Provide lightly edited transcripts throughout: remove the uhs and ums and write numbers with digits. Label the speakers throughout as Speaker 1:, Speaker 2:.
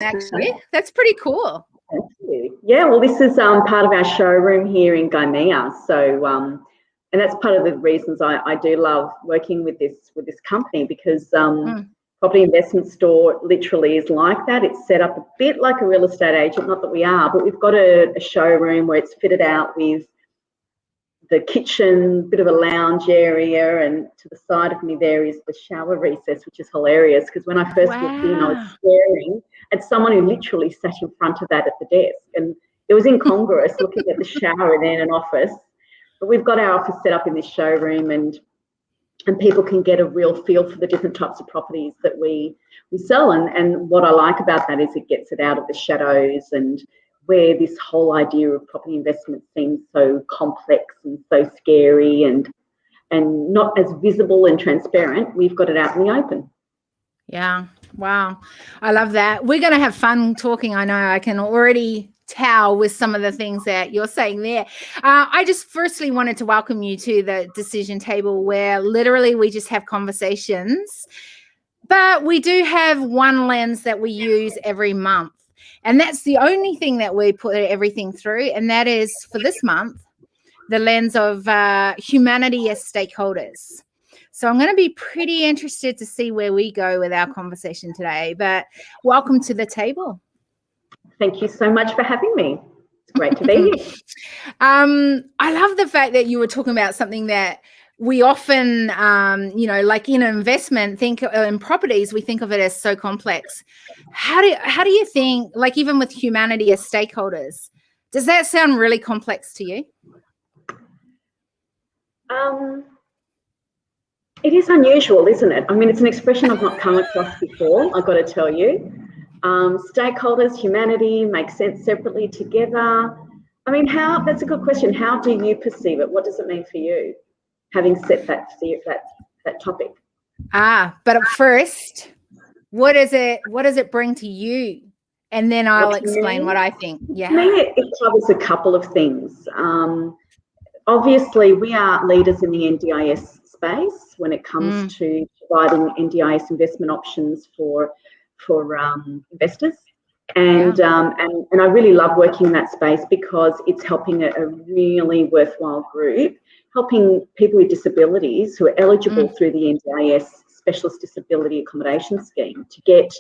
Speaker 1: actually. That's pretty cool.
Speaker 2: Thank you. Yeah, well, this is part of our showroom here in Gymea. So, and that's part of the reasons I do love working with this company, because Property Investment Store literally is like that. It's set up a bit like a real estate agent, not that we are, but we've got a showroom where it's fitted out with the kitchen, bit of a lounge area, and to the side of me there is the shower recess, which is hilarious, because when I first walked in, I was staring at someone who literally sat in front of that at the desk, and it was incongruous looking at the shower and then an office. But we've got our office set up in this showroom, and people can get a real feel for the different types of properties that we sell. And what I like about that is it gets it out of the shadows, and where this whole idea of property investment seems so complex and so scary and not as visible and transparent, we've got it out in the open.
Speaker 1: Yeah. Wow. I love that. We're going to have fun talking. I know I can already tell with some of the things that you're saying there. I just firstly wanted to welcome you to the decision table, where literally we just have conversations, but we do have one lens that we use every month. And that's the only thing that we put everything through. And that is, for this month, the lens of humanity as stakeholders. So I'm going to be pretty interested to see where we go with our conversation today. But welcome to the table.
Speaker 2: Thank you so much for having me. It's great to be here.
Speaker 1: I love the fact that you were talking about something that we often, like in investment, think in properties, we think of it as so complex. How do you think, like even with humanity as stakeholders, does that sound really complex to you?
Speaker 2: It is unusual, isn't it? I mean, it's an expression I've not come across before, I've got to tell you. Stakeholders, humanity, make sense separately, together. I mean, that's a good question. How do you perceive it? What does it mean for you, having set that topic?
Speaker 1: But at first, what does it bring to you? And then I'll explain what I think. Yeah.
Speaker 2: To me, it covers a couple of things. Obviously, we are leaders in the NDIS space when it comes to providing NDIS investment options for investors. And I really love working in that space, because it's helping a really worthwhile group, helping people with disabilities who are eligible through the NDIS Specialist Disability Accommodation Scheme to get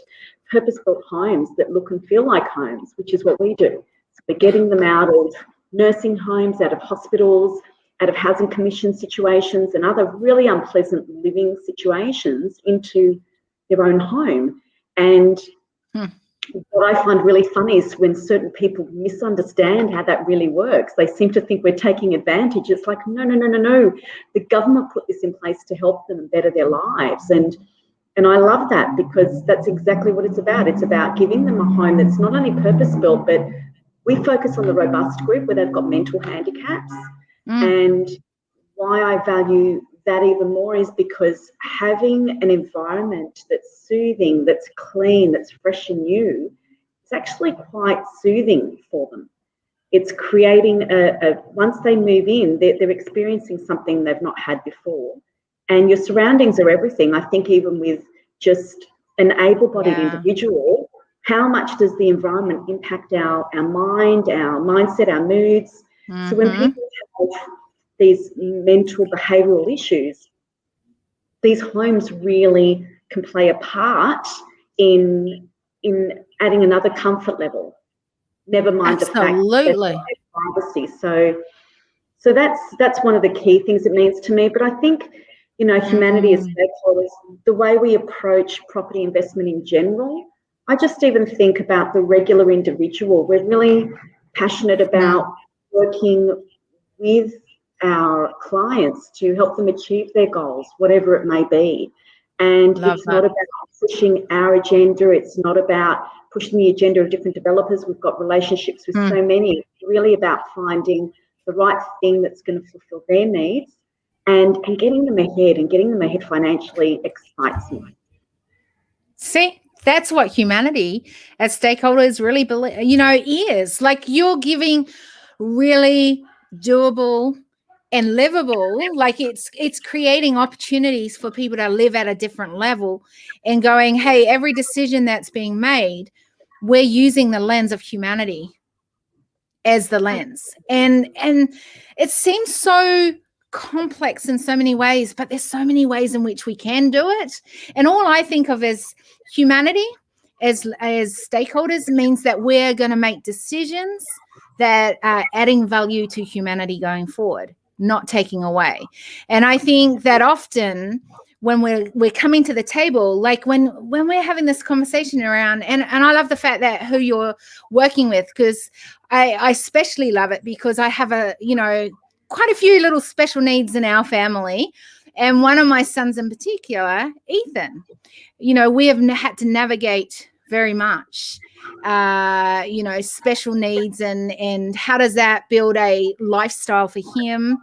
Speaker 2: purpose-built homes that look and feel like homes, which is what we do. So we're getting them out of nursing homes, out of hospitals, out of housing commission situations and other really unpleasant living situations into their own home. And what I find really funny is when certain people misunderstand how that really works. They seem to think we're taking advantage. It's like, no. The government put this in place to help them better their lives. And I love that, because that's exactly what it's about. It's about giving them a home that's not only purpose-built, but we focus on the robust group where they've got mental handicaps. And why I value that even more is because having an environment that's soothing, that's clean, that's fresh and new, it's actually quite soothing for them. It's creating once they move in, they're experiencing something they've not had before. And your surroundings are everything. I think even with just an able-bodied individual, how much does the environment impact our mind, our mindset, our moods? So when people have these mental behavioural issues, these homes really can play a part in adding another comfort level. Never mind the fact that privacy. So that's one of the key things it means to me. But I think, humanity as stakeholders, the way we approach property investment in general, I just even think about the regular individual. We're really passionate about working with our clients to help them achieve their goals, whatever it may be. And it's not about pushing our agenda. It's not about pushing the agenda of different developers. We've got relationships with so many. It's really about finding the right thing that's going to fulfill their needs and getting them ahead, and getting them ahead financially excites me.
Speaker 1: See, that's what humanity as stakeholders really is. Like, you're giving really doable and livable, like it's creating opportunities for people to live at a different level, and going, hey, every decision that's being made, we're using the lens of humanity as the lens. And it seems so complex in so many ways, but there's so many ways in which we can do it. And all I think of as humanity, as stakeholders, means that we're going to make decisions that are adding value to humanity going forward, not taking away. And I think that often when we're coming to the table, like when we're having this conversation around, and I love the fact that who you're working with, because I especially love it because I have quite a few little special needs in our family. And one of my sons in particular, Ethan, we have had to navigate very much, special needs and how does that build a lifestyle for him?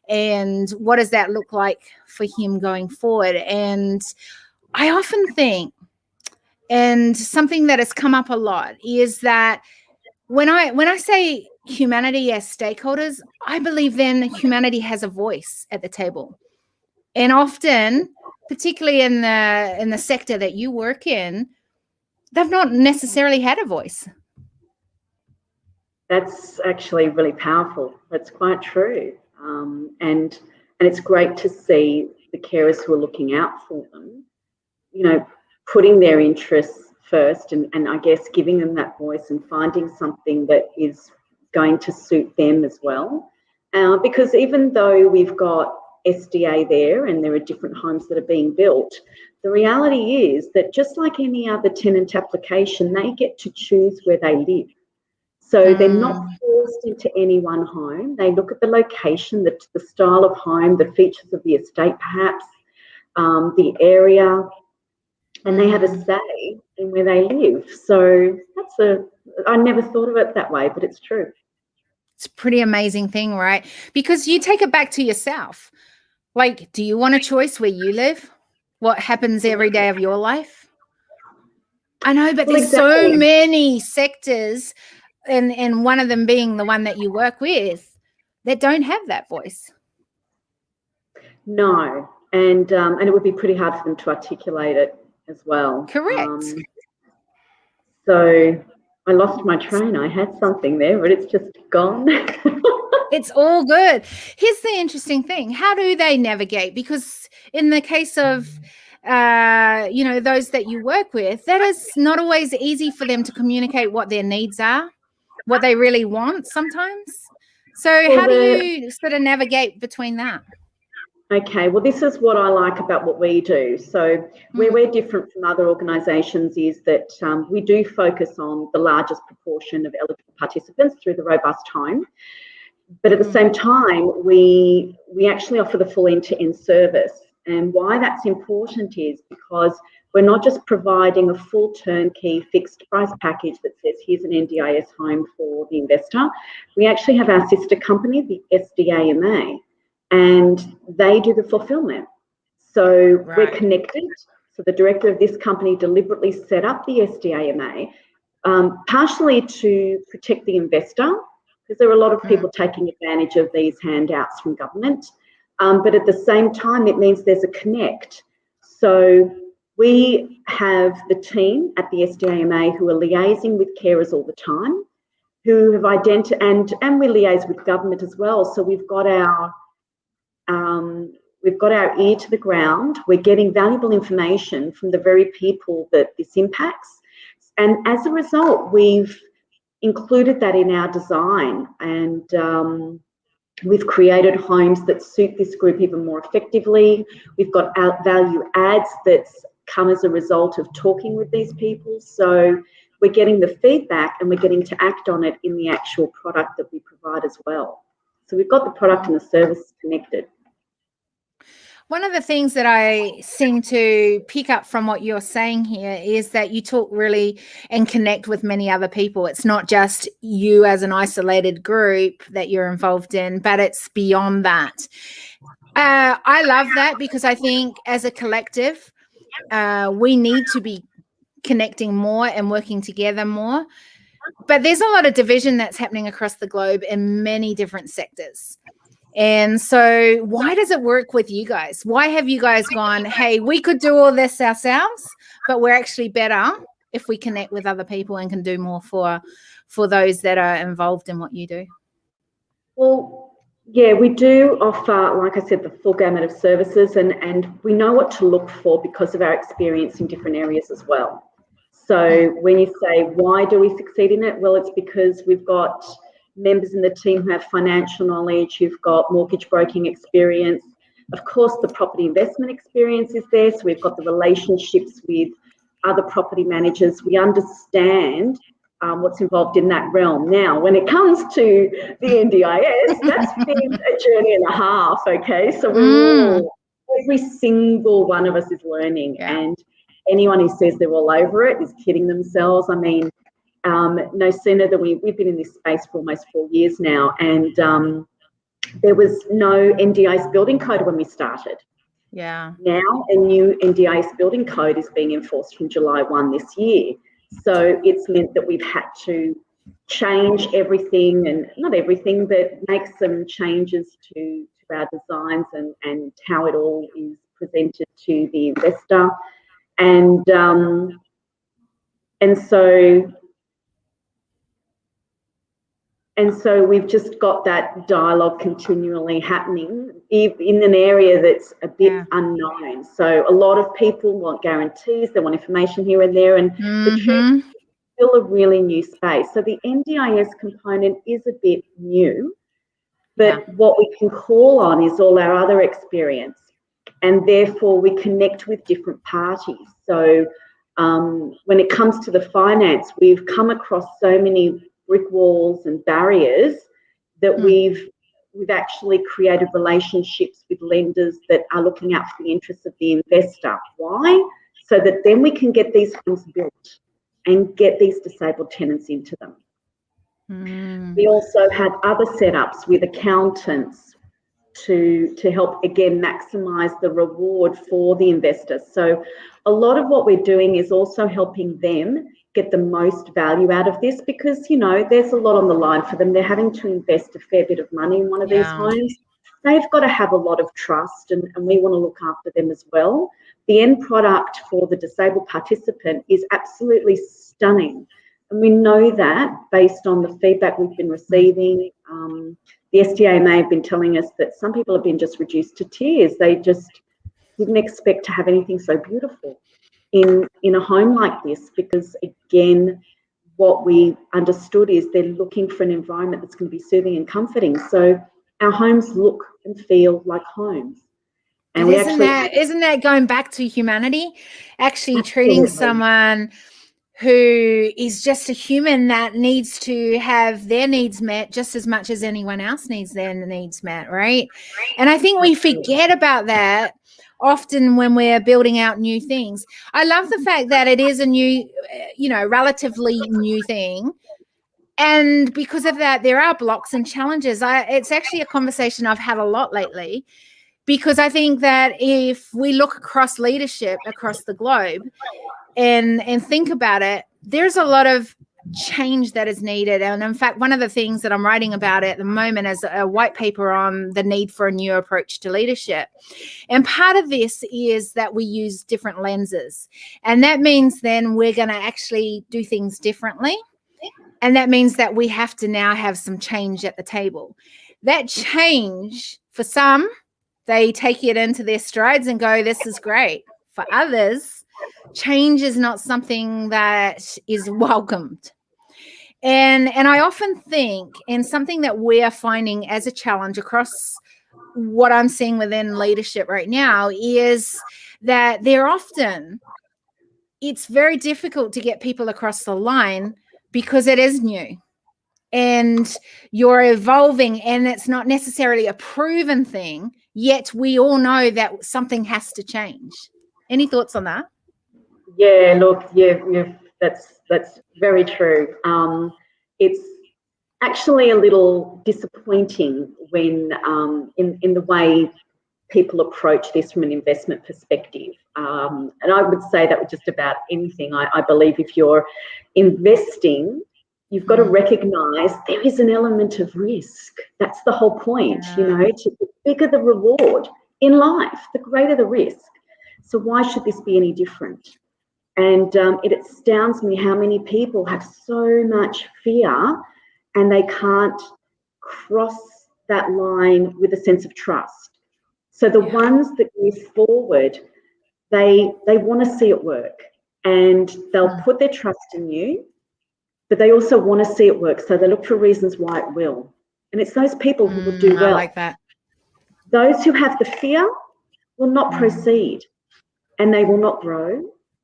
Speaker 1: And what does that look like for him going forward? And I often think, and something that has come up a lot is that when I say humanity as stakeholders, I believe then humanity has a voice at the table. And often, particularly in the sector that you work in, they've not necessarily had a voice.
Speaker 2: That's actually really powerful. That's quite true. And it's great to see the carers who are looking out for them, putting their interests first and I guess giving them that voice and finding something that is going to suit them as well. Because even though we've got SDA there and there are different homes that are being built, the reality is that just like any other tenant application, they get to choose where they live. So they're not forced into any one home. They look at the location, the style of home, the features of the estate perhaps, the area, and they have a say in where they live. So I never thought of it that way, but it's true.
Speaker 1: It's a pretty amazing thing, right? Because you take it back to yourself. Like, do you want a choice where you live? What happens every day of your life? I know, but there's so many sectors, and one of them being the one that you work with, that don't have that voice.
Speaker 2: No, and it would be pretty hard for them to articulate it as well.
Speaker 1: Correct.
Speaker 2: So I lost my train. I had something there, but it's just gone.
Speaker 1: It's all good. Here's the interesting thing. How do they navigate? Because in the case of, those that you work with, that is not always easy for them to communicate what their needs are, what they really want sometimes. So how do you sort of navigate between that?
Speaker 2: Okay, well, this is what I like about what we do. So where we're different from other organisations is that we do focus on the largest proportion of eligible participants through the robust home. But at the same time, we actually offer the full end-to-end service. And why that's important is because we're not just providing a full turnkey fixed price package that says here's an NDIS home for the investor. We actually have our sister company, the SDAMA, and they do the fulfillment. So we're connected. So the director of this company deliberately set up the SDAMA, partially to protect the investor, because there are a lot of people taking advantage of these handouts from government. But at the same time, it means there's a connect. So we have the team at the SDAMA who are liaising with carers all the time, who have identified, and we liaise with government as well. So we've got our ear to the ground. We're getting valuable information from the very people that this impacts. And as a result, we've included that in our design, and we've created homes that suit this group even more effectively. We've got value adds that's come as a result of talking with these people. So we're getting the feedback and we're getting to act on it in the actual product that we provide as well. So we've got the product and the service connected.
Speaker 1: One of the things that I seem to pick up from what you're saying here is that you talk really and connect with many other people. It's not just you as an isolated group that you're involved in, but it's beyond that. I love that because I think as a collective, we need to be connecting more and working together more. But there's a lot of division that's happening across the globe in many different sectors. And so why does it work with you guys? Why have you guys gone, hey, we could do all this ourselves, but we're actually better if we connect with other people and can do more for those that are involved in what you do?
Speaker 2: Well, yeah, we do offer, like I said, the full gamut of services, and we know what to look for because of our experience in different areas as well. So when you say, why do we succeed in it? Well, it's because we've got members in the team who have financial knowledge, who've got mortgage broking experience. Of course, the property investment experience is there. So we've got the relationships with other property managers. We understand what's involved in that realm. Now, when it comes to the NDIS, that's been a journey and a half, okay? So every single one of us is learning, and anyone who says they're all over it is kidding themselves. I mean, no sooner than we've been in this space for almost 4 years now, and there was no NDIS building code when we started.
Speaker 1: Yeah.
Speaker 2: Now a new NDIS building code is being enforced from July 1 this year. So it's meant that we've had to change everything, and not everything, but make some changes to our designs and how it all is presented to the investor. And so we've just got that dialogue continually happening in an area that's a bit unknown. So a lot of people want guarantees, they want information here and there, and the truth is still a really new space. So the NDIS component is a bit new, but what we can call on is all our other experience, and therefore we connect with different parties. So when it comes to the finance, we've come across so many brick walls and barriers that we've actually created relationships with lenders that are looking out for the interests of the investor. Why? So that then we can get these homes built and get these disabled tenants into them. We also have other setups with accountants to help, again, maximise the reward for the investor. So a lot of what we're doing is also helping them get the most value out of this, because, you know, there's a lot on the line for them. They're having to invest a fair bit of money in one of these homes. They've got to have a lot of trust, and we want to look after them as well. The end product for the disabled participant is absolutely stunning. And we know that based on the feedback we've been receiving. The SDA may have been telling us that some people have been just reduced to tears. They just didn't expect to have anything so beautiful in a home like this, because, again, what we understood is they're looking for an environment that's going to be soothing and comforting. So our homes look and feel like homes.
Speaker 1: And isn't that going back to humanity? Actually treating someone who is just a human that needs to have their needs met just as much as anyone else needs their needs met, right? And I think we forget about that often when we're building out new things. I love the fact that it is a new, relatively new thing. And because of that, there are blocks and challenges. It's actually a conversation I've had a lot lately, because I think that if we look across leadership across the globe and think about it, there's a lot of change that is needed. And in fact, one of the things that I'm writing about at the moment is a white paper on the need for a new approach to leadership. And part of this is that we use different lenses. And that means then we're going to actually do things differently. And that means that we have to now have some change at the table. That change, for some, they take it into their strides and go, this is great. For others, change is not something that is welcomed. And I often think, and something that we are finding as a challenge across what I'm seeing within leadership right now, is that it's very difficult to get people across the line because it is new and you're evolving, and it's not necessarily a proven thing, yet we all know that something has to change. Any thoughts on that?
Speaker 2: Yeah, look, that's very true. It's actually a little disappointing when in the way people approach this from an investment perspective. And I would say that with just about anything. I believe if you're investing, you've got to recognise there is an element of risk. That's the whole point, the bigger the reward in life, the greater the risk. So why should this be any different? And it astounds me how many people have so much fear and they can't cross that line with a sense of trust. So the ones that move forward, they want to see it work, and they'll put their trust in you, but they also want to see it work. So they look for reasons why it will. And it's those people who will do well.
Speaker 1: I like that.
Speaker 2: Those who have the fear will not proceed, and they will not grow,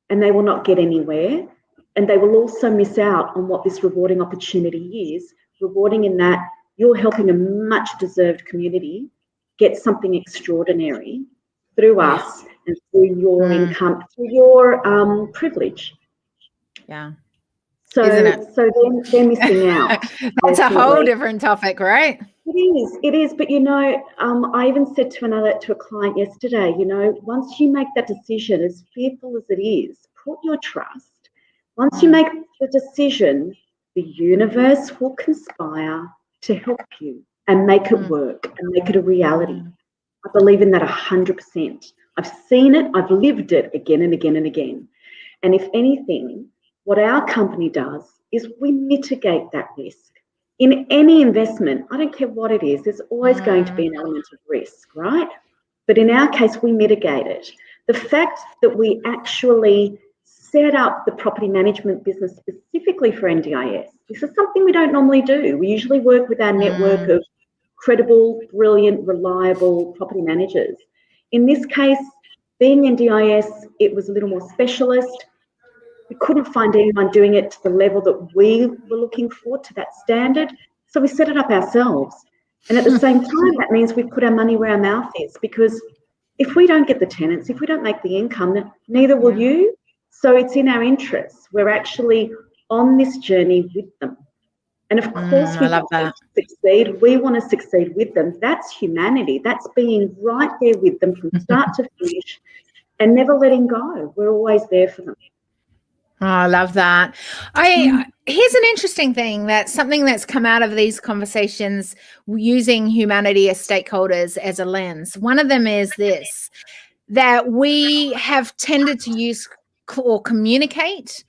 Speaker 2: and they will not get anywhere, and they will also miss out on what this rewarding opportunity is. Rewarding in that you're helping a much deserved community get something extraordinary through us and through your income, through your privilege.
Speaker 1: Yeah.
Speaker 2: So,
Speaker 1: isn't it?
Speaker 2: so they're missing out.
Speaker 1: That's a whole different topic, right?
Speaker 2: It is. But I even said to a client yesterday, once you make that decision, as fearful as it is, put your trust. Once you make the decision, the universe will conspire to help you and make it work and make it a reality. I believe in that 100%. I've seen it. I've lived it again and again and again. And if anything, what our company does is we mitigate that risk. In any investment, I don't care what it is, there's always going to be an element of risk, right? But in our case, we mitigate it. The fact that we actually set up the property management business specifically for NDIS, this is something we don't normally do. We usually work with our network of credible, brilliant, reliable property managers. In this case, being NDIS, it was a little more specialist. We couldn't find anyone doing it to the level that we were looking for, to that standard. So we set it up ourselves. And at the same time, that means we put our money where our mouth is, because if we don't get the tenants, if we don't make the income, then neither will you. So it's in our interests. We're actually on this journey with them. And of course, we want them to succeed. We want to succeed with them. That's humanity. That's being right there with them from start to finish and never letting go. We're always there for them.
Speaker 1: Oh, I love that. Here's an interesting thing, that's something that's come out of these conversations using humanity as stakeholders as a lens. One of them is this, that we have tended to use or communicate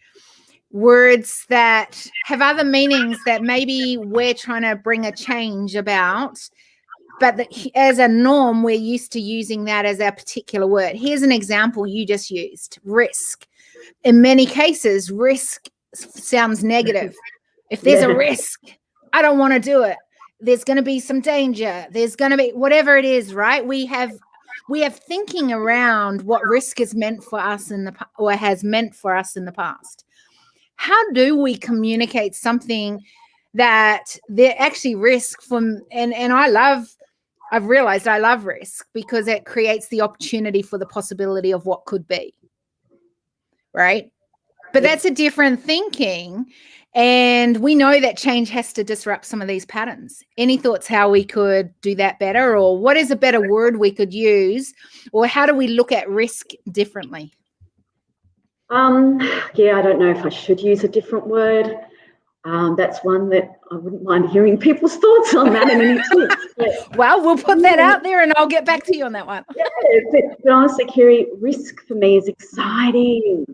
Speaker 1: words that have other meanings that maybe we're trying to bring a change about, but as a norm, we're used to using that as our particular word. Here's an example you just used, risk. In many cases, risk sounds negative. If there's a risk, I don't want to do it. There's going to be some danger. There's going to be whatever it is, right? We have thinking around what risk has meant for us or has meant for us in the past. How do we communicate something that they're actually risk from? And I've realized I love risk because it creates the opportunity for the possibility of what could be. Right? But that's a different thinking. And we know that change has to disrupt some of these patterns. Any thoughts how we could do that better, or what is a better word we could use, or how do we look at risk differently?
Speaker 2: I don't know if I should use a different word. That's one that I wouldn't mind hearing people's thoughts on that and any tips.
Speaker 1: Well, we'll put that out there and I'll get back to you on that one.
Speaker 2: But honestly, Kerry, risk for me is exciting.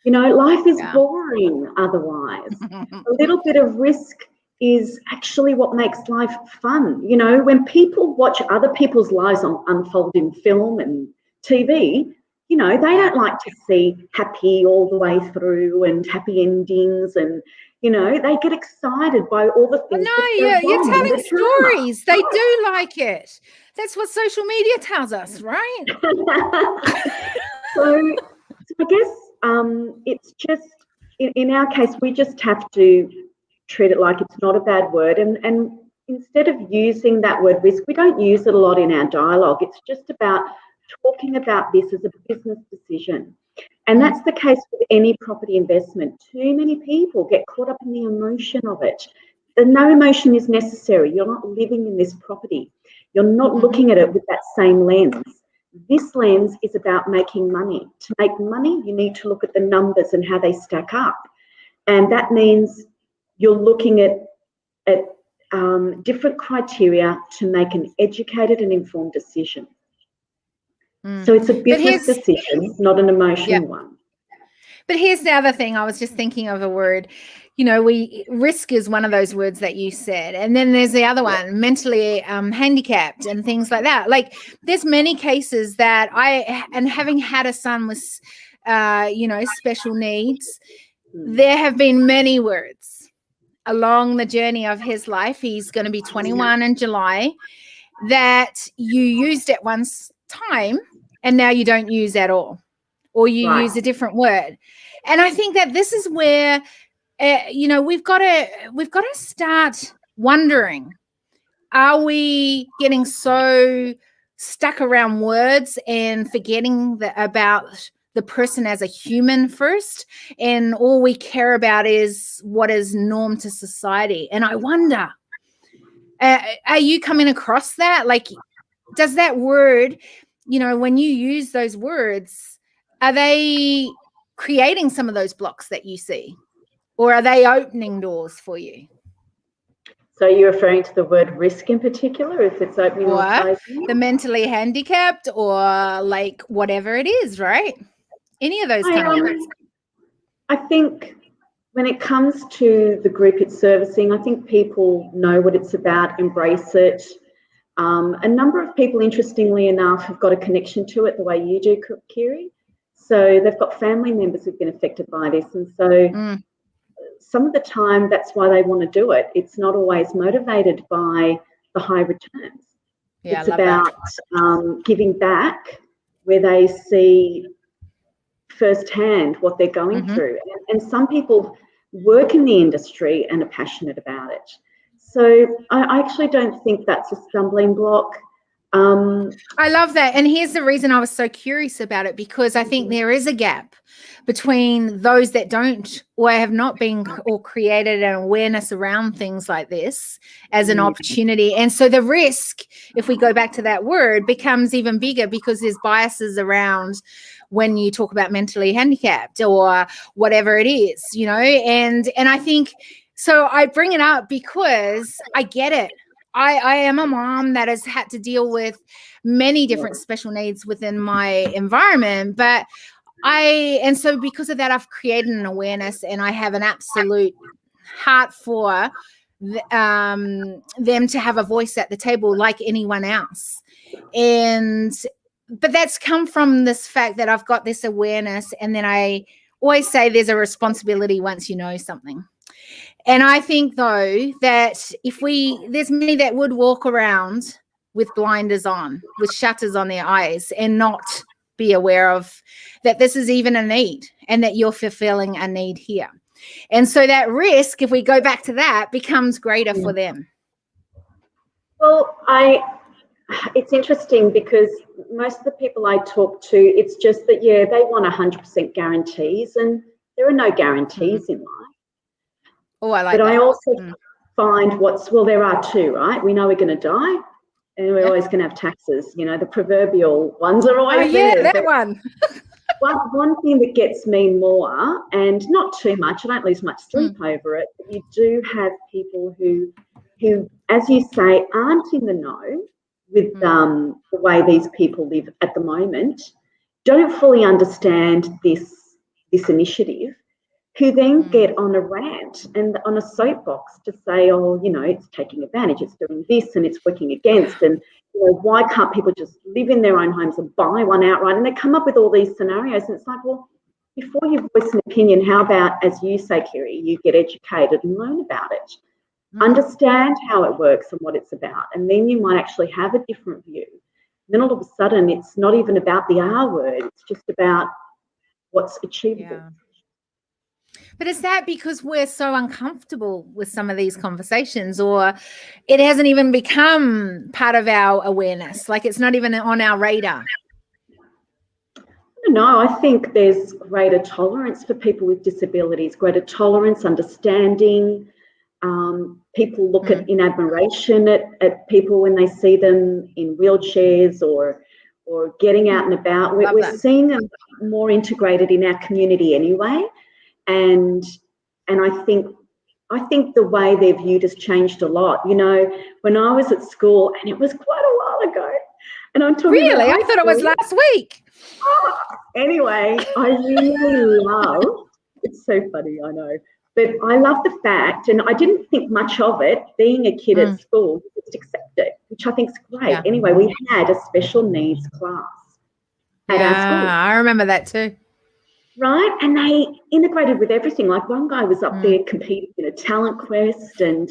Speaker 2: Life is boring otherwise. A little bit of risk is actually what makes life fun. When people watch other people's lives unfold in film and TV, they don't like to see happy all the way through and happy endings, and they get excited by all the things.
Speaker 1: You're telling stories. They do like it. That's what social media tells us, right?
Speaker 2: So I guess it's just, in our case, we just have to treat it like it's not a bad word. And instead of using that word risk, we don't use it a lot in our dialogue. It's just about talking about this as a business decision. And that's the case with any property investment. Too many people get caught up in the emotion of it. And no emotion is necessary. You're not living in this property. You're not looking at it with that same lens. This lens is about making money. To make money, you need to look at the numbers and how they stack up. And that means you're looking at different criteria to make an educated and informed decision. So it's a business decision, not an emotional one.
Speaker 1: But here's the other thing. I was just thinking of a word. You know, risk is one of those words that you said. And then there's the other one, mentally handicapped and things like that. Like there's many cases that and having had a son with, special needs, there have been many words along the journey of his life. He's going to be 21 in July that you used at one time and now you don't use at all, or you use a different word. And I think that this is where, we've got to start wondering, are we getting so stuck around words and forgetting about the person as a human first, and all we care about is what is norm to society? And I wonder, are you coming across that? Like, does that word, when you use those words, are they creating some of those blocks that you see, or are they opening doors for you?
Speaker 2: So you're referring to the word risk in particular, if it's opening or closing?
Speaker 1: The mentally handicapped, or like whatever it is, right? Any of those kind of words.
Speaker 2: I think when it comes to the group it's servicing, I think people know what it's about, embrace it. A number of people, interestingly enough, have got a connection to it the way you do, Kiri. So they've got family members who've been affected by this. And so some of the time that's why they want to do it. It's not always motivated by the high returns.
Speaker 1: Yeah,
Speaker 2: it's about giving back where they see firsthand what they're going through. And some people work in the industry and are passionate about it. So I actually don't think that's a stumbling block.
Speaker 1: I love that. And here's the reason I was so curious about it, because I think there is a gap between those that don't or have not been or created an awareness around things like this as an opportunity. And so the risk, if we go back to that word, becomes even bigger because there's biases around when you talk about mentally handicapped or whatever it is, and I think, so I bring it up because I get it. I am a mom that has had to deal with many different special needs within my environment, and so because of that, I've created an awareness, and I have an absolute heart for them to have a voice at the table like anyone else. But that's come from this fact that I've got this awareness, and then I always say there's a responsibility once you know something. And I think, though, that there's many that would walk around with blinders on, with shutters on their eyes, and not be aware of that this is even a need and that you're fulfilling a need here. And so that risk, if we go back to that, becomes greater for them.
Speaker 2: Well, it's interesting because most of the people I talk to, it's just that, they want 100% guarantees, and there are no guarantees in life.
Speaker 1: Oh, I like
Speaker 2: that. But I also find there are two, right? We know we're going to die, and we're always going to have taxes. The proverbial ones are always there.
Speaker 1: Yeah, that one.
Speaker 2: One thing that gets me more, and not too much, I don't lose much sleep over it, but you do have people who, as you say, aren't in the know with the way these people live at the moment, don't fully understand this initiative, who then get on a rant and on a soapbox to say, it's taking advantage, it's doing this and it's working against, and why can't people just live in their own homes and buy one outright? And they come up with all these scenarios, and it's like, well, before you voice an opinion, how about, as you say, Kiri, you get educated and learn about it, understand how it works and what it's about, and then you might actually have a different view. And then all of a sudden, it's not even about the R word, it's just about what's achievable.
Speaker 1: Yeah. But is that because we're so uncomfortable with some of these conversations, or it hasn't even become part of our awareness? Like it's not even on our radar?
Speaker 2: No, I think there's greater tolerance for people with disabilities, greater tolerance, understanding. People look in admiration at people when they see them in wheelchairs or getting out and about. We're seeing them more integrated in our community anyway. And I think the way they're viewed has changed a lot. When I was at school, and it was quite a while ago, And I'm talking
Speaker 1: Really?
Speaker 2: about
Speaker 1: I thought it was last week.
Speaker 2: Anyway, I really love, it's so funny, I know, but I love the fact, and I didn't think much of it, being a kid at school, just accept it, which I think is great.
Speaker 1: Yeah.
Speaker 2: Anyway, we had a special needs class at our school.
Speaker 1: I remember that too.
Speaker 2: Right? And they integrated with everything. Like one guy was up there competing in a talent quest, and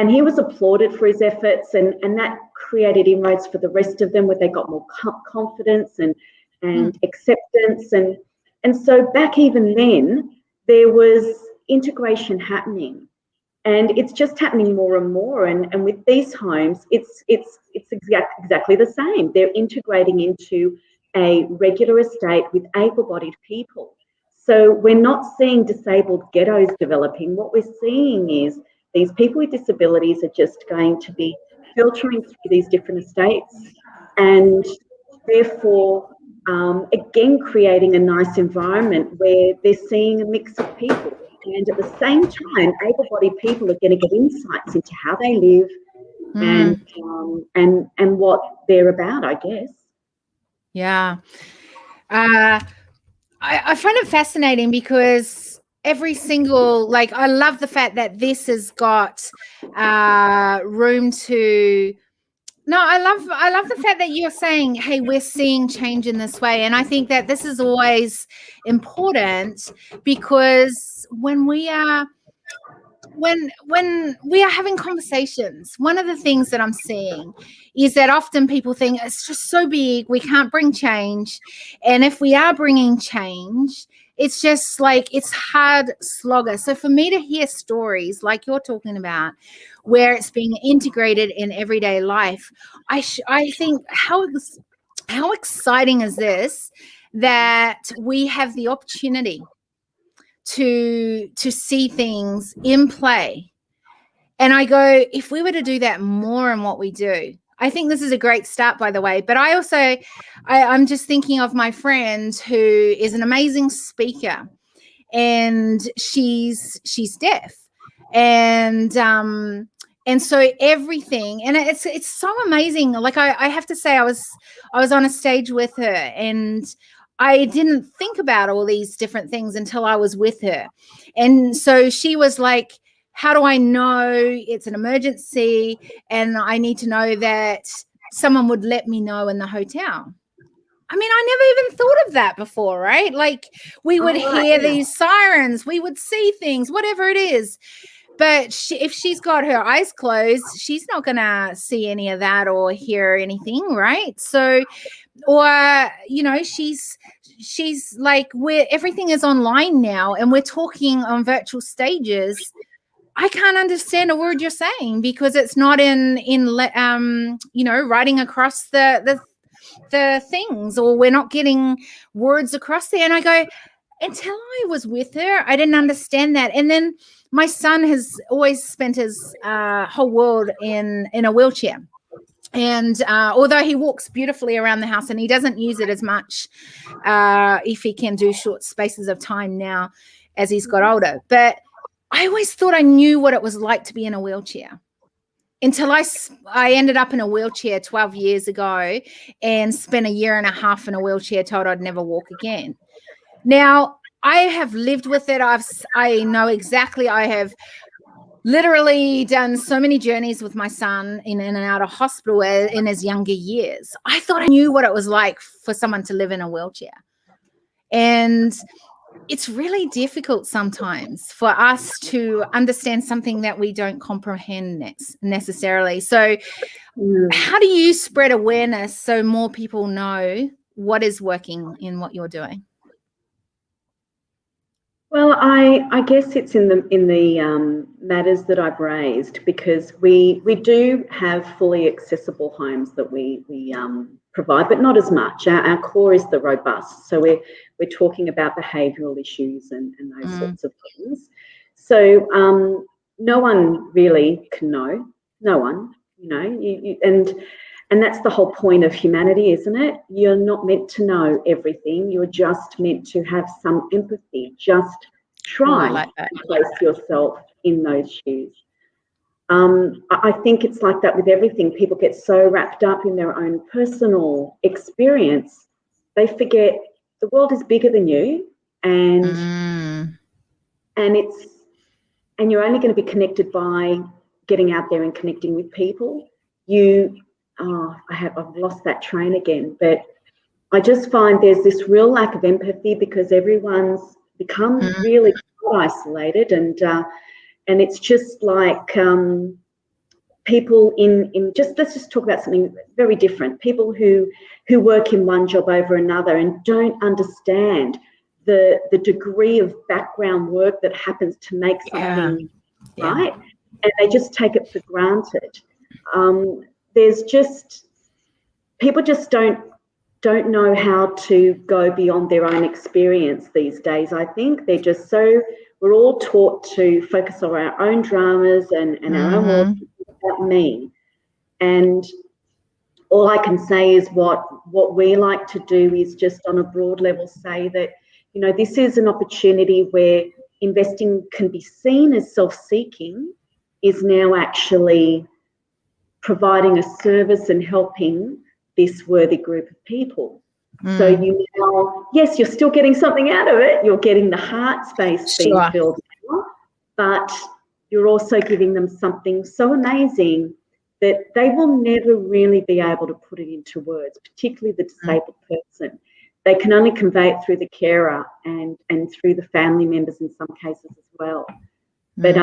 Speaker 2: he was applauded for his efforts, and that created inroads for the rest of them where they got more confidence and acceptance. And so back even then, there was integration happening. And it's just happening more and more. And with these homes, it's exactly the same. They're integrating into a regular estate with able-bodied people. So we're not seeing disabled ghettos developing. What we're seeing is these people with disabilities are just going to be filtering through these different estates, and therefore, again, creating a nice environment where they're seeing a mix of people. And at the same time, able-bodied people are going to get insights into how they live and what they're about, I guess.
Speaker 1: Yeah. I find it fascinating because every single, like, I love the fact that this has got room to, no, I love the fact that you're saying, hey, we're seeing change in this way. And I think that this is always important, because when we are having conversations, one of the things that I'm seeing is that often people think it's just so big, we can't bring change. And if we are bringing change, it's just like, it's hard slogger. So for me to hear stories like you're talking about, where it's being integrated in everyday life, I think how exciting is this, that we have the opportunity to see things in play. And I go, if we were to do that more in what we do, I think this is a great start, by the way. But I also, I'm just thinking of my friend who is an amazing speaker, and she's deaf. And so everything, and it's so amazing. Like I have to say, I was on a stage with her, and I didn't think about all these different things until I was with her. And so she was like, how do I know it's an emergency and I need to know that someone would let me know in the hotel? I mean, I never even thought of that before, right? Like we would hear these sirens, we would see things, whatever it is. But if she's got her eyes closed, she's not going to see any of that or hear anything, right? So, or, you know, she's like, everything is online now and we're talking on virtual stages. I can't understand a word you're saying because it's not in you know, writing across the things, or we're not getting words across there. And I go, until I was with her, I didn't understand that. And then my son has always spent his whole world in a wheelchair. And although he walks beautifully around the house and he doesn't use it as much if he can do short spaces of time now as he's got older. But I always thought I knew what it was like to be in a wheelchair until I ended up in a wheelchair 12 years ago and spent a year and a half in a wheelchair, told I'd never walk again. Now, I have lived with it. I know exactly. I have literally done so many journeys with my son in and out of hospital in his younger years. I thought I knew what it was like for someone to live in a wheelchair. And it's really difficult sometimes for us to understand something that we don't comprehend necessarily. So how do you spread awareness so more people know what is working in what you're doing?
Speaker 2: Well, I guess it's in the matters that I've raised, because we do have fully accessible homes that we provide, but not as much. Our core is the robust. So we're talking about behavioural issues and those sorts of things. So no one really can know. No one, you know, and that's the whole point of humanity, isn't it? You're not meant to know everything. You're just meant to have some empathy. Just try to place yourself in those shoes. I think it's like that with everything. People get so wrapped up in their own personal experience, they forget the world is bigger than you, and you're only going to be connected by getting out there and connecting with people. I've lost that train again, but I just find there's this real lack of empathy because everyone's become really isolated, and it's just like people in just, let's just talk about something very different. People who work in one job over another and don't understand the degree of background work that happens to make something right, and they just take it for granted. There's just, people just don't know how to go beyond their own experience these days. I think they're just so, we're all taught to focus on our own dramas and our own world. About me, and all I can say is what we like to do is just on a broad level say that, you know, this is an opportunity where investing can be seen as self-seeking, is now actually providing a service and helping this worthy group of people. So you now, yes, you're still getting something out of it. You're getting the heart space being filled out, but you're also giving them something so amazing that they will never really be able to put it into words, particularly the disabled person. They can only convey it through the carer and through the family members in some cases as well. But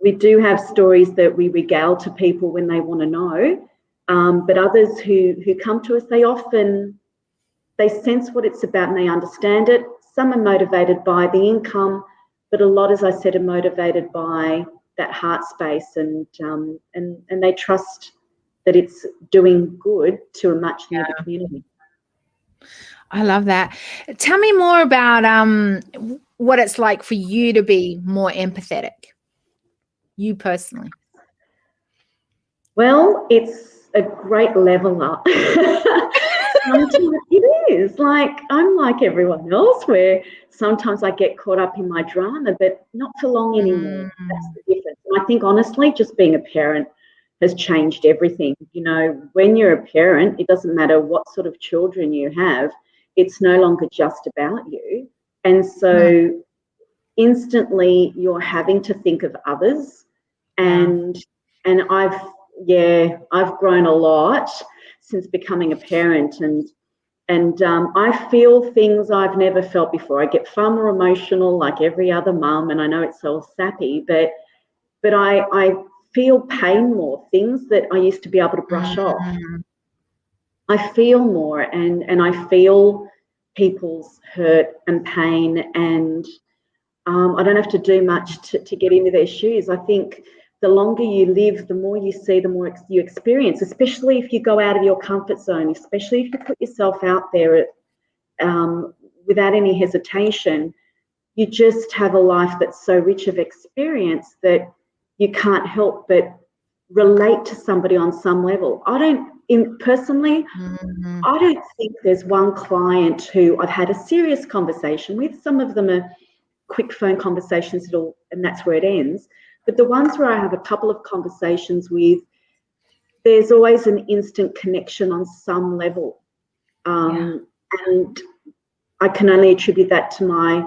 Speaker 2: we do have stories that we regale to people when they want to know, but others who come to us, they sense what it's about and they understand it. Some are motivated by the income, but a lot, as I said, are motivated by that heart space, and they trust that it's doing good to a much needed community.
Speaker 1: I love that. Tell me more about what it's like for you to be more empathetic, you personally.
Speaker 2: Well, it's a great level up. Sometimes it is. Like, I'm like everyone else, where sometimes I get caught up in my drama, but not for long anymore. That's the difference. And I think, honestly, just being a parent has changed everything. You know, when you're a parent, it doesn't matter what sort of children you have, it's no longer just about you. And so instantly you're having to think of others. And I've grown a lot since becoming a parent, and I feel things I've never felt before. I get far more emotional, like every other mum, and I know it's so sappy, but I feel pain more, things that I used to be able to brush off. I feel more, and I feel people's hurt and pain, and I don't have to do much to get into their shoes. I think the longer you live, the more you see, the more you experience, especially if you go out of your comfort zone, especially if you put yourself out there without any hesitation. You just have a life that's so rich of experience that you can't help but relate to somebody on some level. Personally, I don't think there's one client who I've had a serious conversation with. Some of them are quick phone conversations, and that's where it ends. But the ones where I have a couple of conversations with, there's always an instant connection on some level. And I can only attribute that to my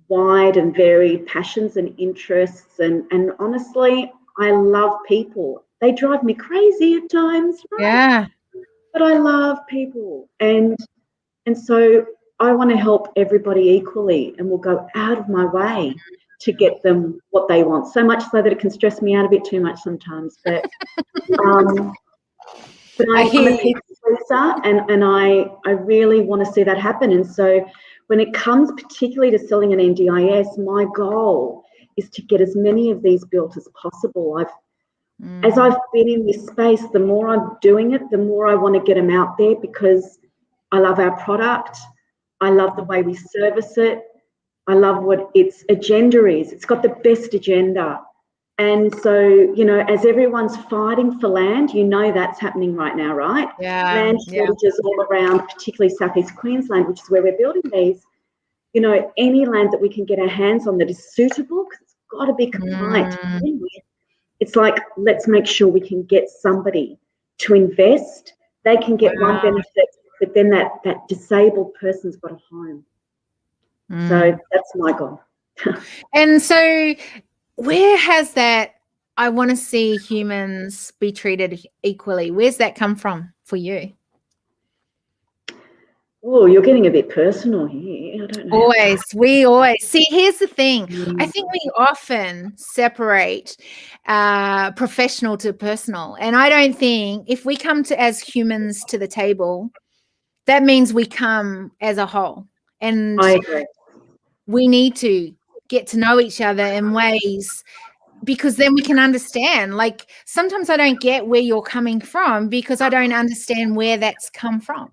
Speaker 2: wide and varied passions and interests. And honestly, I love people. They drive me crazy at times, right?
Speaker 1: Yeah.
Speaker 2: But I love people. And so I want to help everybody equally, and will go out of my way to get them what they want, so much so that it can stress me out a bit too much sometimes. But I'm a people pleaser, and I really want to see that happen. And so when it comes particularly to selling an NDIS, my goal is to get as many of these built as possible. As I've been in this space, the more I'm doing it, the more I want to get them out there, because I love our product. I love the way we service it. I love what its agenda is. It's got the best agenda. And so, you know, as everyone's fighting for land, you know that's happening right now, right? Land shortages all around, particularly Southeast Queensland, which is where we're building these. You know, any land that we can get our hands on that is suitable, because it's got to be compliant to begin with, it's like, let's make sure we can get somebody to invest. They can get one benefit, but then that disabled person's got a home. So that's my goal.
Speaker 1: And so where has that, I want to see humans be treated equally, where's that come from for you?
Speaker 2: Oh, you're getting a bit personal here. I don't know.
Speaker 1: We always see. Here's the thing. I think we often separate professional to personal, and I don't think if we come to as humans to the table, that means we come as a whole, and
Speaker 2: I agree.
Speaker 1: We need to get to know each other in ways, because then we can understand. Like sometimes I don't get where you're coming from because I don't understand where that's come from.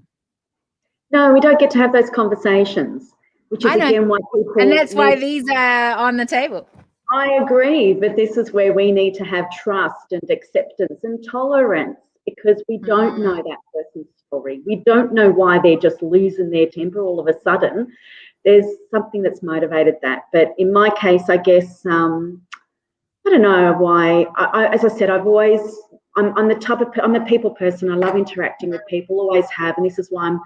Speaker 2: No, we don't get to have those conversations, which is again why people.
Speaker 1: And that's why these are on the table.
Speaker 2: I agree, but this is where we need to have trust and acceptance and tolerance, because we don't know that person's story. We don't know why they're just losing their temper all of a sudden. There's something that's motivated that. But in my case, I guess, I don't know why. As I said, I'm a people person. I love interacting with people, always have, and this is why I'm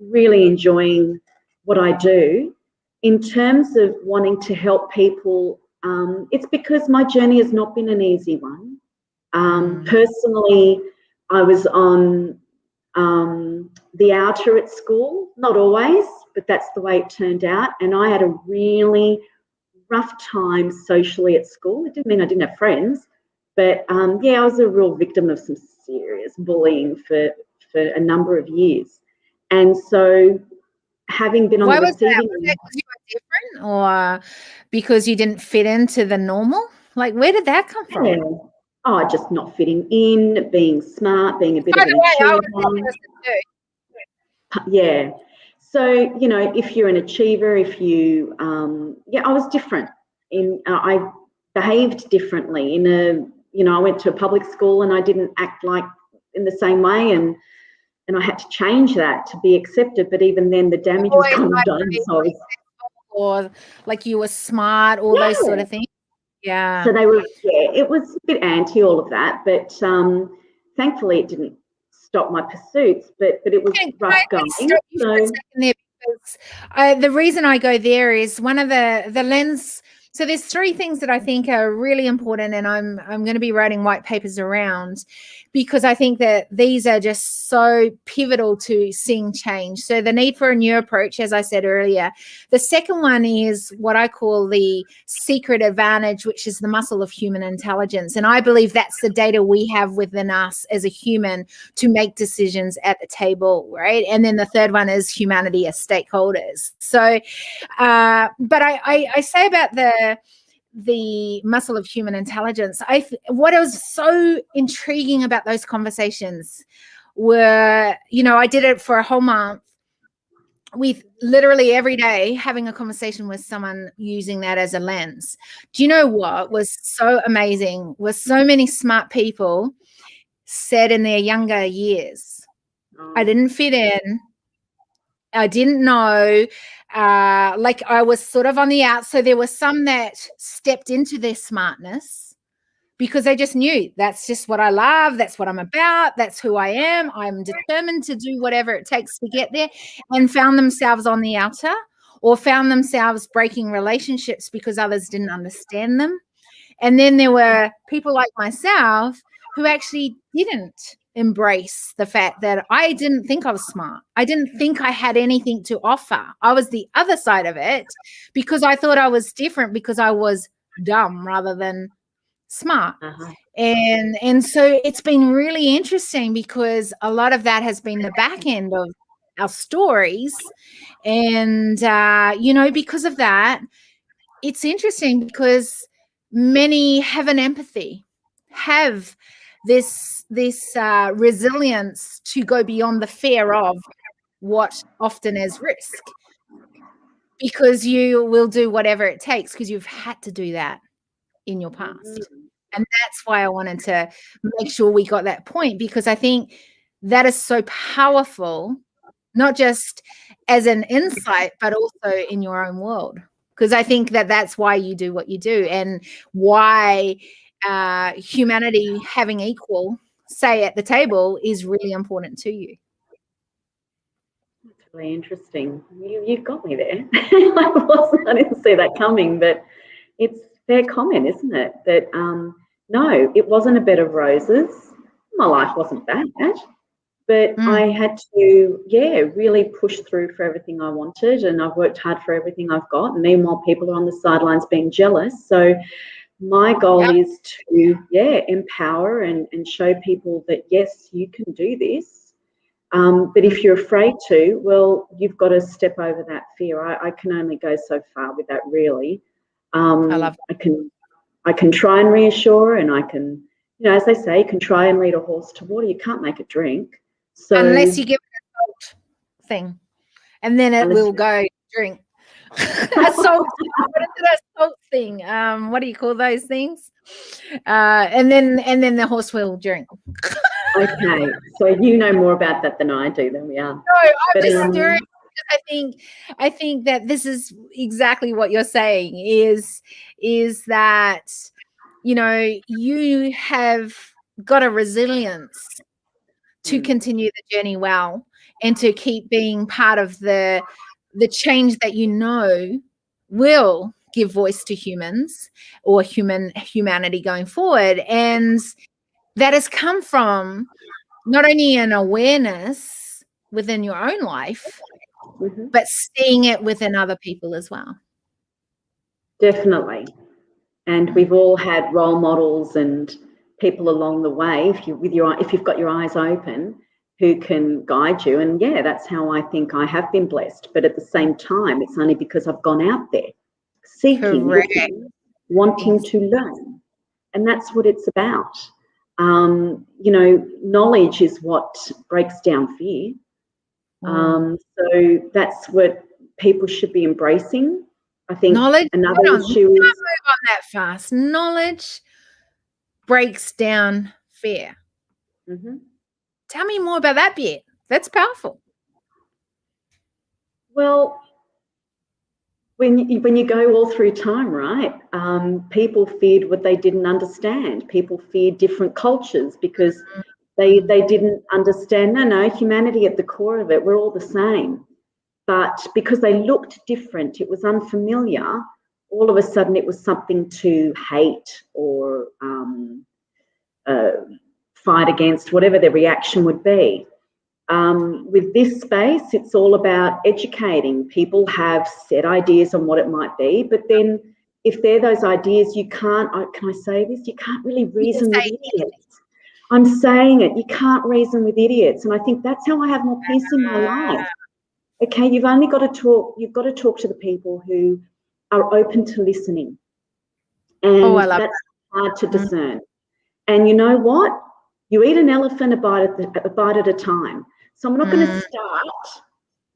Speaker 2: really enjoying what I do. In terms of wanting to help people, it's because my journey has not been an easy one. Personally, I was on the outer at school, not always, but that's the way it turned out. And I had a really rough time socially at school. It didn't mean I didn't have friends, but I was a real victim of some serious bullying for a number of years. And so having been on the receiving end. Was that because you
Speaker 1: were different, or because you didn't fit into the normal? Like, where did that come from?
Speaker 2: Oh, just not fitting in, being smart, being a bit of an achiever. Yeah. So, if you're an achiever, if you, I was different. I behaved differently I went to a public school and I didn't act like in the same way, and I had to change that to be accepted. But even then, the damage was kind of done. So,
Speaker 1: or like you were smart, all those sort of things. Yeah.
Speaker 2: So it was a bit anti all of that, but thankfully it didn't stop my pursuits. But it was rough going.
Speaker 1: The reason I go there is one of the lens. So there's three things that I think are really important, and I'm going to be writing white papers around, because I think that these are just so pivotal to seeing change. So the need for a new approach, as I said earlier. The second one is what I call the secret advantage, which is the muscle of human intelligence. And I believe that's the data we have within us as a human to make decisions at the table, right? And then the third one is humanity as stakeholders. So, but I say about the muscle of human intelligence, what was so intriguing about those conversations were, I did it for a whole month with literally every day having a conversation with someone using that as a lens. Do you know what was so amazing? Was so many smart people said in their younger years, I didn't fit in. I didn't know, like I was sort of on the out. So there were some that stepped into their smartness because they just knew that's just what I love. That's what I'm about. That's who I am. I'm determined to do whatever it takes to get there, and found themselves on the outer, or found themselves breaking relationships because others didn't understand them. And then there were people like myself who actually didn't embrace the fact that I didn't think I was smart. I didn't think I had anything to offer. I was the other side of it because I thought I was different because I was dumb rather than smart. And so it's been really interesting because a lot of that has been the back end of our stories. And, because of that, it's interesting because many have an empathy, have this resilience to go beyond the fear of what often is risk, because you will do whatever it takes because you've had to do that in your past. And that's why I wanted to make sure we got that point, because I think that is so powerful, not just as an insight, but also in your own world. Because I think that that's why you do what you do, and why humanity having equal say at the table is really important to you.
Speaker 2: That's really interesting. You got me there. I didn't see that coming, but it's fair comment, isn't it? That no, it wasn't a bed of roses. My life wasn't bad, but I had to, really push through for everything I wanted, and I've worked hard for everything I've got. And meanwhile, people are on the sidelines being jealous. So my goal is to, empower and show people that, yes, you can do this. But if you're afraid to, well, you've got to step over that fear. I can only go so far with that, really. I love that. I can try and reassure, and I can, as they say, you can try and lead a horse to water. You can't make it drink. So
Speaker 1: unless you give it a salt thing, and then it will go drink. A salt, what is it, a salt thing? What do you call those things? And then the horse will drink.
Speaker 2: Okay, so you know more about that than I do. Then we are.
Speaker 1: No, I'm just stirring. I think that this is exactly what you're saying. Is that you have got a resilience to continue the journey well, and to keep being part of the change that will give voice to humans or humanity going forward. And that has come from not only an awareness within your own life, but seeing it within other people as well.
Speaker 2: Definitely. And we've all had role models and people along the way, if you've got your eyes open, who can guide you. And that's how I think I have been blessed. But at the same time, it's only because I've gone out there seeking, looking, wanting to learn. And that's what it's about. Knowledge is what breaks down fear. So that's what people should be embracing. I think another issue is
Speaker 1: move on that fast. Knowledge breaks down fear. Tell me more about that bit. That's powerful.
Speaker 2: Well, when you go all through time, right? People feared what they didn't understand. People feared different cultures because they didn't understand. No, humanity at the core of it, we're all the same. But because they looked different, it was unfamiliar, all of a sudden it was something to hate or fight against, whatever their reaction would be. With this space, it's all about educating. People have set ideas on what it might be, but then if they're those ideas, you can't, can I say this? You can't really reason with idiots. I'm saying it, you can't reason with idiots. And I think that's how I have more peace in my life. Okay, you've got to talk to the people who are open to listening. And that's hard to discern. And you know what? You eat an elephant a bite at a time. So I'm not going to start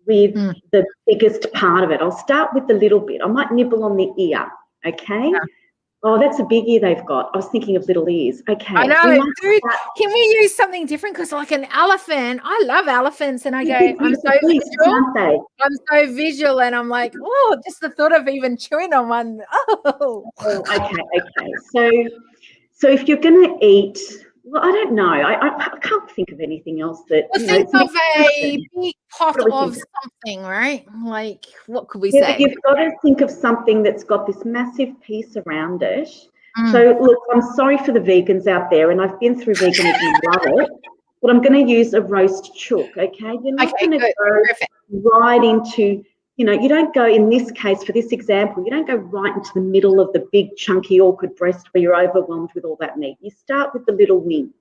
Speaker 2: with the biggest part of it. I'll start with the little bit. I might nibble on the ear, okay? Yeah. Oh, that's a big ear they've got. I was thinking of little ears. Okay.
Speaker 1: I know, dude. Can we use something different? Because like an elephant, I love elephants, and I go, I'm so visual. I'm so visual, and I'm like, oh, just the thought of even chewing on one. Oh.
Speaker 2: Okay. So if you're going to eat, well, I don't know. I can't think of anything else that.
Speaker 1: Well, think of a big pot of something, right? Like, what could we say?
Speaker 2: But you've got to think of something that's got this massive piece around it. So, look, I'm sorry for the vegans out there, and I've been through veganism and love it, but I'm going to use a roast chook, okay? You're not going to go right into, you don't go, in this case, for this example, you don't go right into the middle of the big, chunky, awkward breast where you're overwhelmed with all that meat. You start with the little wing.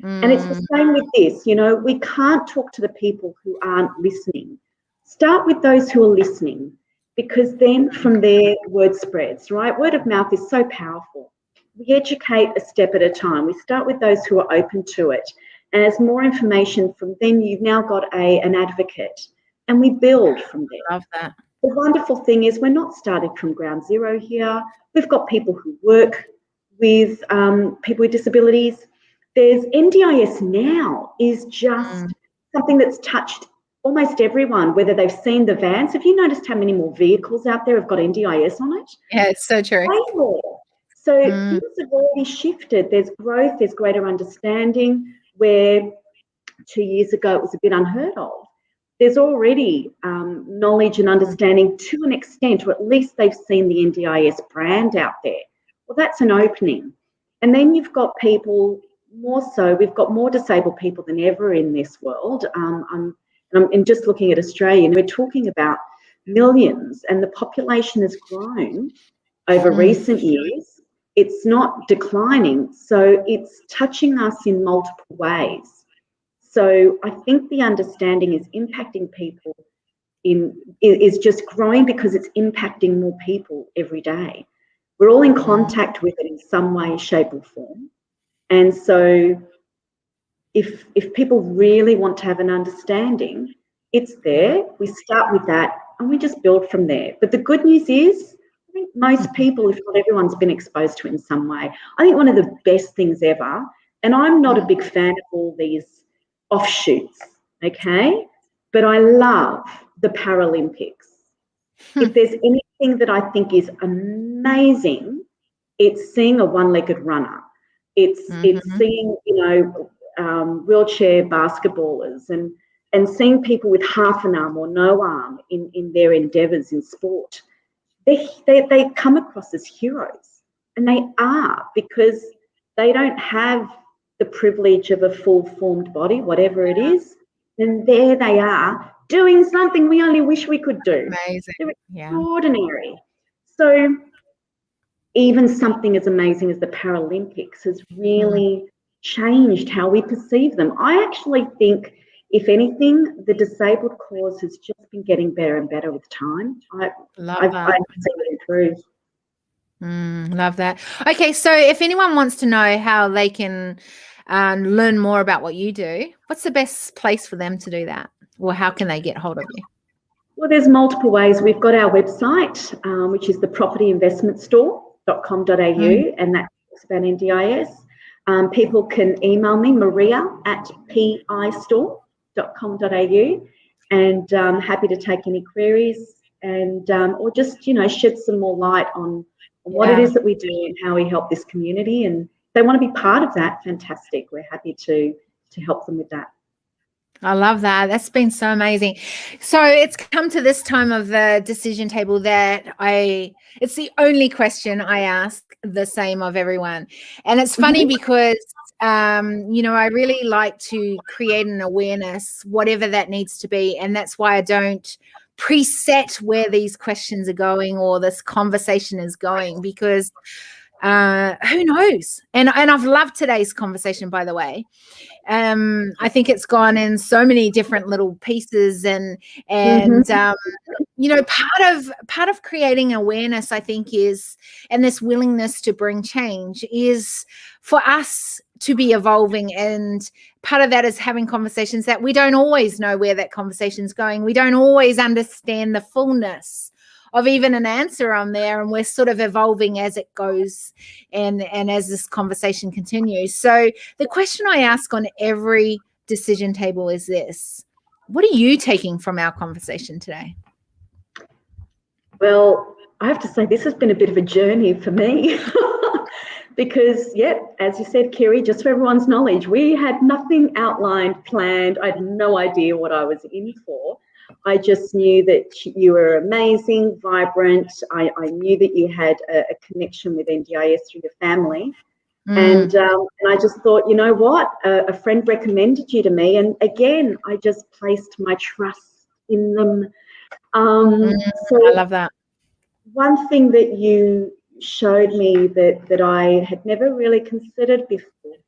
Speaker 2: And it's the same with this. We can't talk to the people who aren't listening. Start with those who are listening, because then from there, word spreads, right? Word of mouth is so powerful. We educate a step at a time. We start with those who are open to it. And as more information from then, you've now got an advocate. And we build from there.
Speaker 1: Love that.
Speaker 2: The wonderful thing is we're not starting from ground zero here. We've got people who work with people with disabilities. There's NDIS now is just something that's touched almost everyone, whether they've seen the vans. Have you noticed how many more vehicles out there have got NDIS on it?
Speaker 1: Yeah, it's so true.
Speaker 2: So things have already shifted. There's growth, there's greater understanding, where 2 years ago it was a bit unheard of. There's already knowledge and understanding to an extent, or at least they've seen the NDIS brand out there. Well, that's an opening. And then you've got people more so, we've got more disabled people than ever in this world. I'm just looking at Australia, and we're talking about millions, and the population has grown over recent years. It's not declining, so it's touching us in multiple ways. So I think the understanding is impacting people is just growing because it's impacting more people every day. We're all in contact with it in some way, shape or form. And so if people really want to have an understanding, it's there. We start with that and we just build from there. But the good news is, I think most people, if not everyone's been exposed to it in some way. I think one of the best things ever, and I'm not a big fan of all these offshoots, okay? But I love the Paralympics. If there's anything that I think is amazing, it's seeing a one-legged runner. It's seeing, wheelchair basketballers and seeing people with half an arm or no arm in their endeavours in sport. They come across as heroes, and they are, because they don't have the privilege of a full-formed body, whatever it is, and there they are doing something we only wish we could do.
Speaker 1: Amazing.
Speaker 2: They're extraordinary. So even something as amazing as the Paralympics has really changed how we perceive them. I actually think, if anything, the disabled cause has just been getting better and better with time. I've seen it improve.
Speaker 1: Love that. Okay, so if anyone wants to know how they can learn more about what you do, what's the best place for them to do that? Or how can they get hold of you?
Speaker 2: Well, there's multiple ways. We've got our website, which is the propertyinvestmentstore.com.au, and that talks about NDIS. People can email me, maria@pistore.com.au, and happy to take any queries and or just, shed some more light on what it is that we do and how we help this community. And if they want to be part of that, fantastic. We're happy to help them with that.
Speaker 1: I love that. That's been so amazing. So it's come to this time of the decision table that it's the only question I ask the same of everyone. And it's funny because, I really like to create an awareness, whatever that needs to be. And that's why I don't preset where these questions are going or this conversation is going, because who knows? And I've loved today's conversation, by the way. I think it's gone in so many different little pieces, and part of creating awareness, I think, is, and this willingness to bring change, is for us to be evolving. And part of that is having conversations that we don't always know where that conversation's going. We don't always understand the fullness of even an answer on there, and we're sort of evolving as it goes and as this conversation continues. So the question I ask on every decision table is this: what are you taking from our conversation today?
Speaker 2: Well, I have to say this has been a bit of a journey for me because, as you said, Kiri, just for everyone's knowledge, we had nothing outlined, planned. I had no idea what I was in for. I just knew that you were amazing, vibrant. I knew that you had a connection with NDIS through your family. And I just thought, you know what, a friend recommended you to me. And again, I just placed my trust in them. So
Speaker 1: I love that.
Speaker 2: One thing that you showed me that I had never really considered before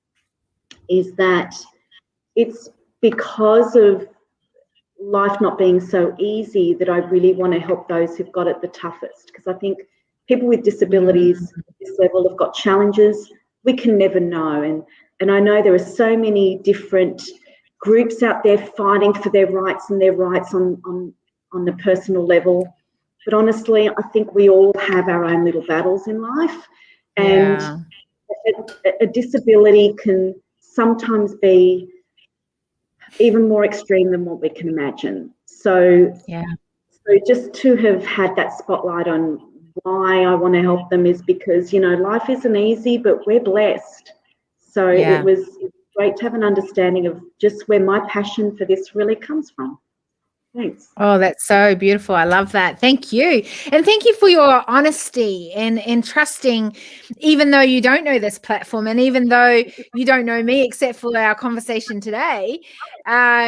Speaker 2: is that it's because of life not being so easy that I really want to help those who've got it the toughest, because I think people with disabilities at this level have got challenges we can never know. And I know there are so many different groups out there fighting for their rights and their rights on the personal level. But honestly, I think we all have our own little battles in life. And a disability can sometimes be even more extreme than what we can imagine. So just to have had that spotlight on why I want to help them is because, you know, life isn't easy, but we're blessed. So it was great to have an understanding of just where my passion for this really comes from. Thanks.
Speaker 1: Oh, that's so beautiful. I love that. Thank you. And thank you for your honesty and trusting, even though you don't know this platform and even though you don't know me, except for our conversation today,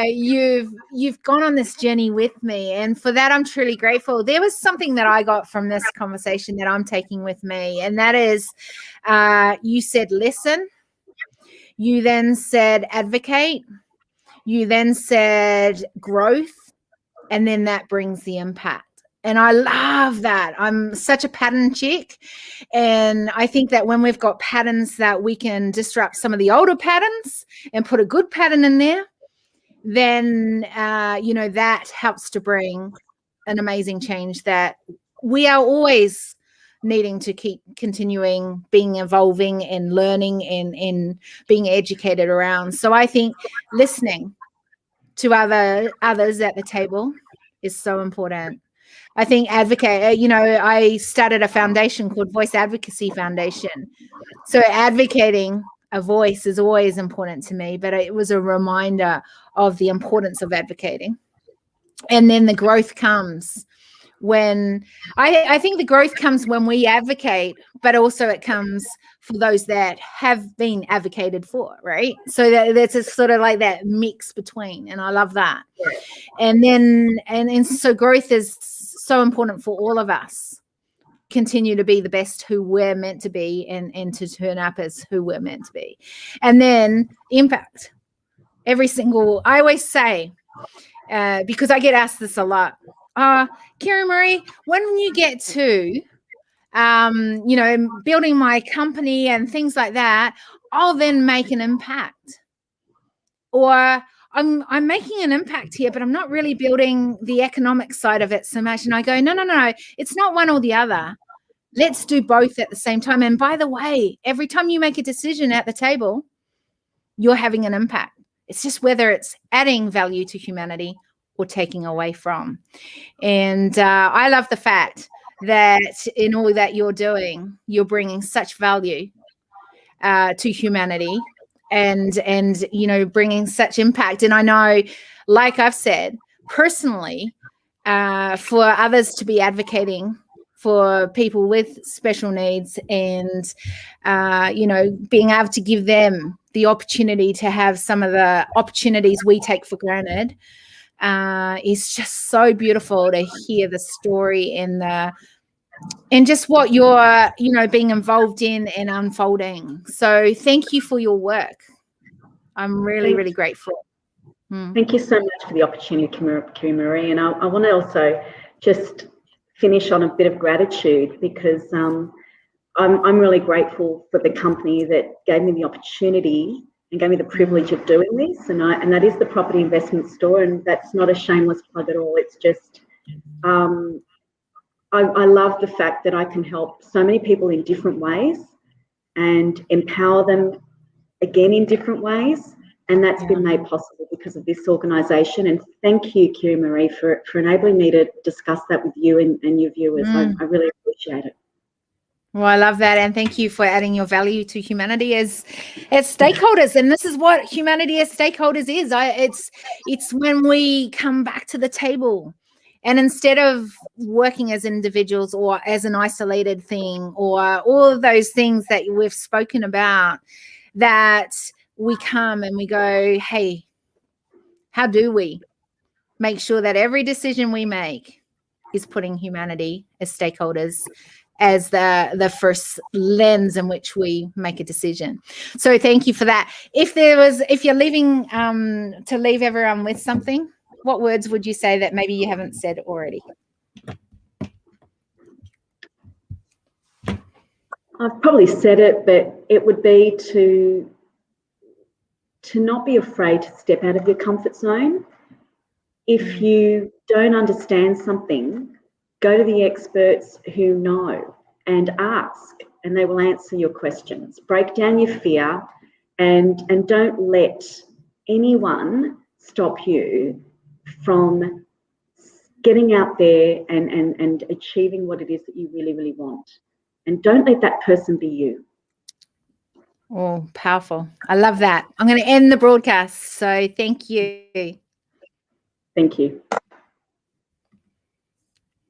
Speaker 1: you've gone on this journey with me. And for that, I'm truly grateful. There was something that I got from this conversation that I'm taking with me. And that is, you said, listen. You then said, advocate. You then said, growth. And then that brings the impact. And I love that. I'm such a pattern chick. And I think that when we've got patterns that we can disrupt some of the older patterns and put a good pattern in there, then, you know, that helps to bring an amazing change that we are always needing to keep continuing being evolving and learning and being educated around. So I think listening to others at the table is so important. I think advocate, you know, I started a foundation called Voice Advocacy Foundation. So advocating a voice is always important to me, but it was a reminder of the importance of advocating. And then the growth comes when I think the growth comes when we advocate, but also it comes for those that have been advocated for, right? So that's a sort of like that mix between, and I love that. And then and so growth is so important for all of us. Continue to be the best who we're meant to be and to turn up as who we're meant to be. And then impact. I always say, because I get asked this a lot, Kerry Marie, when you get to, you know, building my company and things like that, I'll then make an impact. Or I'm making an impact here, but I'm not really building the economic side of it so much. And I go, no, it's not one or the other. Let's do both at the same time. And by the way, every time you make a decision at the table, you're having an impact. It's just whether it's adding value to humanity or taking away from. And I love the fact that in all that you're doing, you're bringing such value to humanity and you know, bringing such impact. And I know, like I've said, personally, for others to be advocating for people with special needs and, you know, being able to give them the opportunity to have some of the opportunities we take for granted, is just so beautiful to hear the story and just what you're, you know, being involved in and unfolding. So thank you for your work. I'm really, really grateful.
Speaker 2: Thank you so much for the opportunity, Kerry Marie. And I want to also just finish on a bit of gratitude because I'm really grateful for the company that gave me the opportunity and gave me the privilege of doing this, and that is the Property Investment Store, and that's not a shameless plug at all. It's just I love the fact that I can help so many people in different ways and empower them again in different ways, and that's been made possible because of this organisation. And thank you, Kerry Marie, for enabling me to discuss that with you and your viewers. I really appreciate it.
Speaker 1: Well, I love that. And thank you for adding your value to humanity as stakeholders. And this is what humanity as stakeholders is. It's when we come back to the table and instead of working as individuals or as an isolated thing or all of those things that we've spoken about, that we come and we go, hey, how do we make sure that every decision we make is putting humanity as stakeholders as the first lens in which we make a decision. So thank you for that. If you're leaving to leave everyone with something, what words would you say that maybe you haven't said already?
Speaker 2: I've probably said it, but it would be to not be afraid to step out of your comfort zone. If you don't understand something, go to the experts who know and ask, and they will answer your questions. Break down your fear and don't let anyone stop you from getting out there and achieving what it is that you really, really want. And don't let that person be you.
Speaker 1: Oh, powerful. I love that. I'm going to end the broadcast. So thank you.
Speaker 2: Thank you.